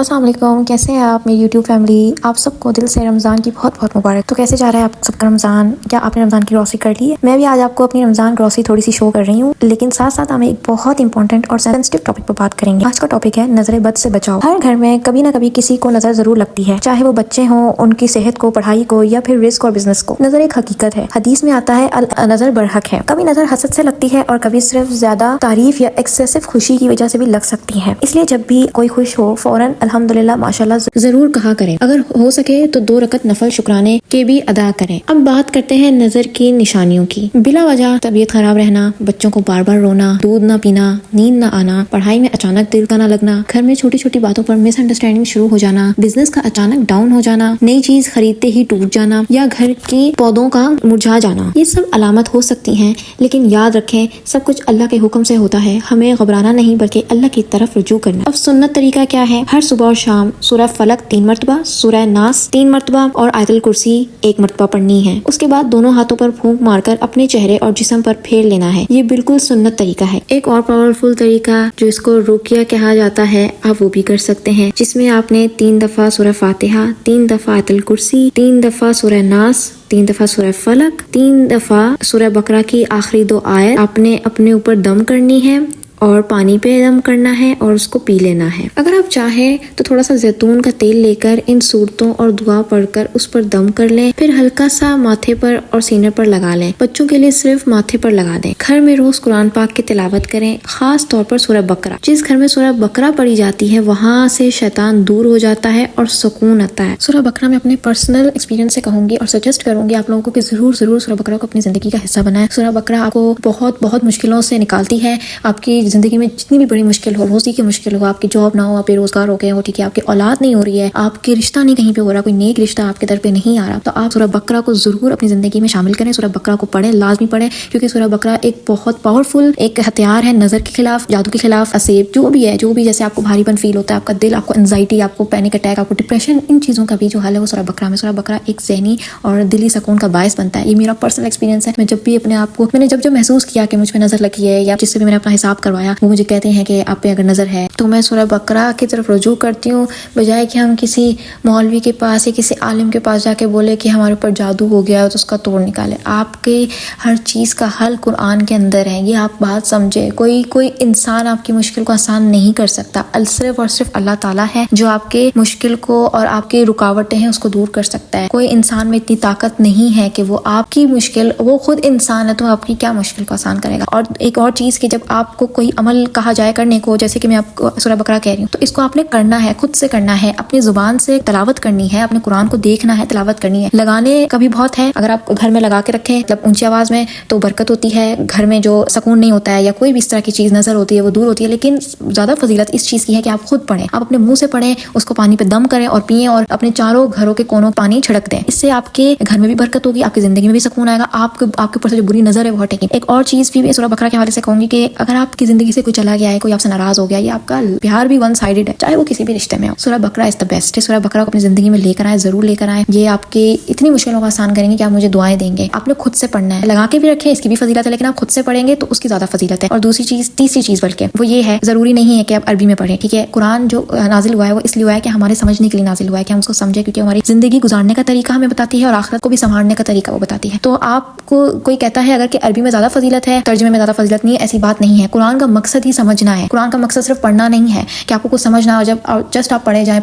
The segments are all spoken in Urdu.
السلام علیکم، کیسے ہیں آپ میری یوٹیوب فیملی؟ آپ سب کو دل سے رمضان کی بہت بہت مبارک۔ تو کیسے جا رہا ہے آپ سب کا رمضان؟ کیا آپ نے رمضان کی گروسری کر لی ہے؟ میں بھی آج آپ کو اپنی رمضان گروسری تھوڑی سی شو کر رہی ہوں، لیکن ساتھ ساتھ ہم ایک بہت امپورٹنٹ اور سینسٹیو ٹاپک پر بات کریں گے۔ آج کا ٹاپک ہے نظر بد سے بچاؤ۔ ہر گھر میں کبھی نہ کبھی کسی کو نظر ضرور لگتی ہے، چاہے وہ بچے ہوں، ان کی صحت کو، پڑھائی کو، یا پھر رزق اور بزنس کو۔ نظر ایک حقیقت ہے، حدیث میں آتا ہے نظر برحق ہے۔ کبھی نظر حسد سے لگتی ہے اور کبھی صرف زیادہ تعریف یا ایکسیسو خوشی کی وجہ سے بھی لگ سکتی ہے۔ اس لیے جب بھی کوئی خوش ہو فوراً الحمدللہ ماشاءاللہ ضرور کہا کریں، اگر ہو سکے تو 2 رکعت نفل شکرانے کے بھی ادا کریں۔ اب بات کرتے ہیں نظر کی نشانیوں کی۔ بلا وجہ طبیعت خراب رہنا، بچوں کو بار بار رونا، دودھ نہ پینا، نیند نہ آنا، پڑھائی میں اچانک دل کا نہ لگنا، گھر میں چھوٹی چھوٹی باتوں پر مس انڈرسٹینڈنگ شروع ہو جانا، بزنس کا اچانک ڈاؤن ہو جانا، نئی چیز خریدتے ہی ٹوٹ جانا، یا گھر کے پودوں کا مرجھا جانا، یہ سب علامت ہو سکتی ہیں۔ لیکن یاد رکھیں سب کچھ اللہ کے حکم سے ہوتا ہے، ہمیں گھبرانا نہیں بلکہ اللہ کی طرف رجوع کرنا۔ اب سنت طریقہ کیا ہے؟ ہر صبح اور شام سورہ فلق 3 مرتبہ، سورہ ناس 3 مرتبہ اور آیت الکرسی 1 مرتبہ پڑھنی ہے۔ اس کے بعد دونوں ہاتھوں پر پھونک مار کر اپنے چہرے اور جسم پر پھیر لینا ہے۔ یہ بالکل سنت طریقہ ہے۔ ایک اور پاورفل طریقہ جو اس کو رقیہ کہا جاتا ہے، آپ وہ بھی کر سکتے ہیں، جس میں آپ نے 3 دفعہ سورہ فاتحہ، 3 دفعہ آیت الکرسی، 3 دفعہ سورہ ناس، 3 دفعہ سورہ فلق، 3 دفعہ سورہ بقرہ کی آخری 2 آیت آپ نے اپنے اوپر دم کرنی ہے اور پانی پہ دم کرنا ہے اور اس کو پی لینا ہے۔ اگر آپ چاہیں تو تھوڑا سا زیتون کا تیل لے کر ان صورتوں اور دعا پڑھ کر اس پر دم کر لیں، پھر ہلکا سا ماتھے پر اور سینے پر لگا لیں۔ بچوں کے لیے صرف ماتھے پر لگا دیں۔ گھر میں روز قرآن پاک کی تلاوت کریں، خاص طور پر سورہ بقرہ۔ جس گھر میں سورہ بقرہ پڑھی جاتی ہے وہاں سے شیطان دور ہو جاتا ہے اور سکون آتا ہے۔ سورہ بقرہ میں اپنے پرسنل ایکسپیرینس سے کہوں گی اور سجیسٹ کروں گی آپ لوگوں کو کہ ضرور سورہ بقرہ کو اپنی زندگی کا حصہ بنائیں۔ سورہ بقرہ آپ کو بہت مشکلوں سے نکالتی ہے۔ آپ کی زندگی میں جتنی بھی بڑی مشکل ہو، روزی کی مشکل ہو، آپ کی جاب نہ ہو، آپ بے روزگار ہو گئے ہو، ٹھیک ہے، آپ کی اولاد نہیں ہو رہی ہے، آپ کے رشتہ نہیں کہیں پہ ہو رہا، کوئی نیک رشتہ آپ کے در پہ نہیں آ رہا، تو آپ سورہ بقرہ کو ضرور اپنی زندگی میں شامل کریں۔ سورہ بقرہ کو پڑھیں، لازمی پڑھیں، کیونکہ سورہ بقرہ ایک بہت پاورفل ایک ہتھیار ہے نظر کے خلاف، جادو کے خلاف، اسیب جو بھی ہے، جیسے آپ کو بھاری پن فیل ہوتا ہے، آپ کا دل، آپ کو انزائٹی، آپ کو پینک اٹیک، آپ کو ڈپریشن، ان چیزوں کا بھی جو حل ہے وہ سورہ بقرہ میں۔ سورہ بقرہ ایک ذہنی اور دلی سکون کا باعث بنتا ہے۔ یہ میرا پرسنل ایکسپیرینس ہے۔ میں جب بھی اپنے آپ کو میں نے جب محسوس کیا کہ مجھ پہ نظر لگی ہے یا جس سے بھی میں نے اپنا حساب کروایا وہ مجھے کہتے ہیں کہ آپ پہ اگر نظر ہے تو میں سورہ بقرہ کی طرف رجوع کرتی ہوں، بجائے کہ ہم کسی مولوی کے پاس یا کسی عالم کے پاس جا کے بولے کہ ہمارے اوپر جادو ہو گیا ہے تو اس کا توڑ نکالے۔ آپ کے ہر چیز کا حل قرآن کے اندر ہے، یہ آپ بات سمجھے۔ کوئی انسان آپ کی مشکل کو آسان نہیں کر سکتا، صرف اور صرف اللہ تعالیٰ ہے جو آپ کے مشکل کو اور آپ کی رکاوٹیں ہیں اس کو دور کر سکتا ہے۔ کوئی انسان میں اتنی طاقت نہیں ہے کہ وہ آپ کی مشکل، وہ خود انسان ہے تو آپ کی کیا مشکل کو آسان کرے گا۔ اور ایک اور چیز کہ جب آپ کو کوئی عمل کہا جائے کرنے کو، جیسے کہ میں آپ کو سورہ بقرہ کہہ رہی ہوں، تو اس کو آپ نے کرنا ہے، خود سے کرنا ہے، اپنی زبان سے تلاوت کرنی ہے، اپنے قرآن کو دیکھنا ہے، تلاوت کرنی ہے۔ لگانے کا بھی بہت ہے، اگر آپ گھر میں لگا کے رکھیں مطلب اونچی آواز میں تو برکت ہوتی ہے، گھر میں جو سکون نہیں ہوتا ہے یا کوئی بھی اس طرح کی چیز نظر ہوتی ہے وہ دور ہوتی ہے۔ لیکن زیادہ فضیلت اس چیز کی ہے کہ آپ خود پڑھیں، آپ اپنے منہ سے پڑھیں، اس کو پانی پہ دم کریں اور پئیں اور اپنے چاروں گھروں کے کونوں پانی چھڑک دیں۔ اس سے آپ کے گھر میں بھی برکت ہوگی، آپ کی زندگی میں بھی سکون آئے گا، آپ کے اوپر سے جو بری نظر ہے وہ ہٹے گی۔ ایک اور چیز بھی سورہ بقرہ کے حوالے سے کہوں گی کہ اگر آپ کی زندگی سے کوئی چلا گیا ہے، کوئی آپ سے ناراض ہو گیا، یا آپ کا پیار بھی ون سائیڈڈ ہے، چاہے وہ کسی بھی رشتے میں ہو، سورہ بقرہ از دا بیسٹ ہے۔ سورہ بقرہ کو اپنی زندگی میں لے کر آئیں، ضرور لے کر آئیں۔ یہ آپ کی اتنی مشکلوں کو آسان کریں گے کہ آپ مجھے دعائیں دیں گے۔ آپ نے خود سے پڑھنا ہے، لگا کے بھی رکھیں، اس کی بھی فضیلت ہے، لیکن آپ خود سے پڑھیں گے تو اس کی زیادہ فضیلت ہے۔ اور تیسری چیز بلکہ وہ یہ ہے، ضروری نہیں ہے کہ آپ عربی میں پڑھیں، ٹھیک ہے۔ قرآن جو نازل ہوا ہے وہ اس لیے ہوا ہے کہ ہمارے سمجھنے کے لیے نازل ہوا ہے، کہ ہم اس کو سمجھیں، کیونکہ ہماری زندگی گزارنے کا طریقہ ہمیں بتاتی ہے اور آخرت کو بھی سنبھالنے کا طریقہ وہ بتاتی ہے۔ تو آپ کو کوئی کہتا ہے اگر کہ عربی میں زیادہ فضیلت ہے، ترجمے میں زیادہ فضیلت نہیں ہے، ایسی بات نہیں ہے۔ قرآن کا مقصد ہی سمجھنا ہے، قرآن کا مقصد صرف پڑھنا نہیں ہے کہ آپ کو کچھ سمجھنا ہو، جب جسٹ آپ پڑھے جائیں،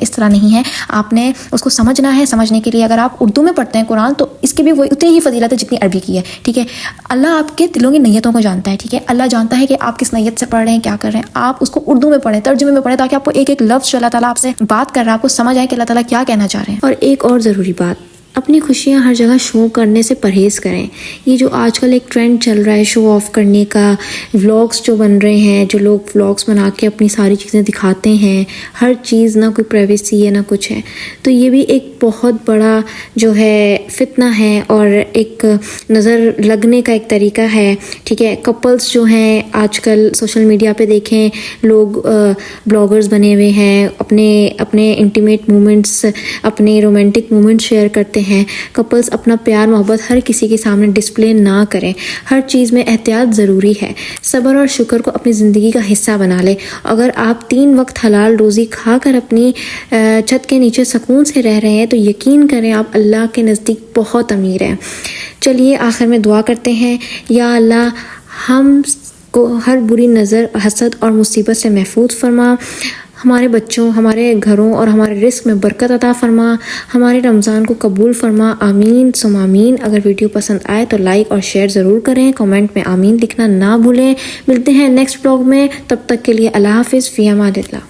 اس طرح نہیں ہے۔ آپ نے اس کو سمجھنا ہے۔ سمجھنے کے لیے اگر آپ اردو میں پڑھتے ہیں قرآن تو اس کی بھی وہ اتنی ہی فضیلت ہے جتنی عربی کی ہے، ٹھیک ہے۔ اللہ آپ کے دلوں کی نیتوں کو جانتا ہے، ٹھیک ہے۔ اللہ جانتا ہے کہ آپ کس نیت سے پڑھ رہے ہیں، کیا کر رہے ہیں۔ آپ اس کو اردو میں پڑھیں، ترجمے میں پڑھیں، تاکہ آپ کو ایک ایک لفظ جو اللہ تعالیٰ آپ سے بات کر رہا ہے آپ کو سمجھ آئے کہ اللہ تعالیٰ کیا کہنا چاہ رہے ہیں۔ اور ایک اور ضروری بات، اپنی خوشیاں ہر جگہ شو کرنے سے پرہیز کریں۔ یہ جو آج کل ایک ٹرینڈ چل رہا ہے شو آف کرنے کا، ولاگس جو بن رہے ہیں، جو لوگ ولاگس بنا کے اپنی ساری چیزیں دکھاتے ہیں، ہر چیز، نہ کوئی پرائیویسی ہے نہ کچھ ہے، تو یہ بھی ایک بہت بڑا جو ہے فتنہ ہے اور ایک نظر لگنے کا ایک طریقہ ہے، ٹھیک ہے۔ کپلز جو ہیں آج کل سوشل میڈیا پہ دیکھیں، لوگ بلاگرز بنے ہوئے ہیں، اپنے انٹیمیٹ مومنٹس، اپنے رومانٹک مومنٹس شیئر کرتے ہیں کپلز اپنا پیار محبت ہر کسی کے سامنے ڈسپلے نہ کریں. ہر چیز میں احتیاط ضروری ہے. صبر اور شکر کو اپنی زندگی کا حصہ بنا لیں. اگر آپ 3 وقت حلال روزی کھا کر اپنی چھت کے نیچے سکون سے رہ رہے ہیں تو یقین کریں آپ اللہ کے نزدیک بہت امیر ہیں. چلیے آخر میں دعا کرتے ہیں. یا اللہ ہم کو ہر بری نظر حسد اور مصیبت سے محفوظ فرما. ہمارے بچوں ہمارے گھروں اور ہمارے رزق میں برکت عطا فرما. ہمارے رمضان کو قبول فرما. آمین ثم آمین. اگر ویڈیو پسند آئے تو لائک اور شیئر ضرور کریں. کمنٹ میں آمین لکھنا نہ بھولیں. ملتے ہیں نیکسٹ بلاگ میں. تب تک کے لیے اللہ حافظ. فی امان اللہ.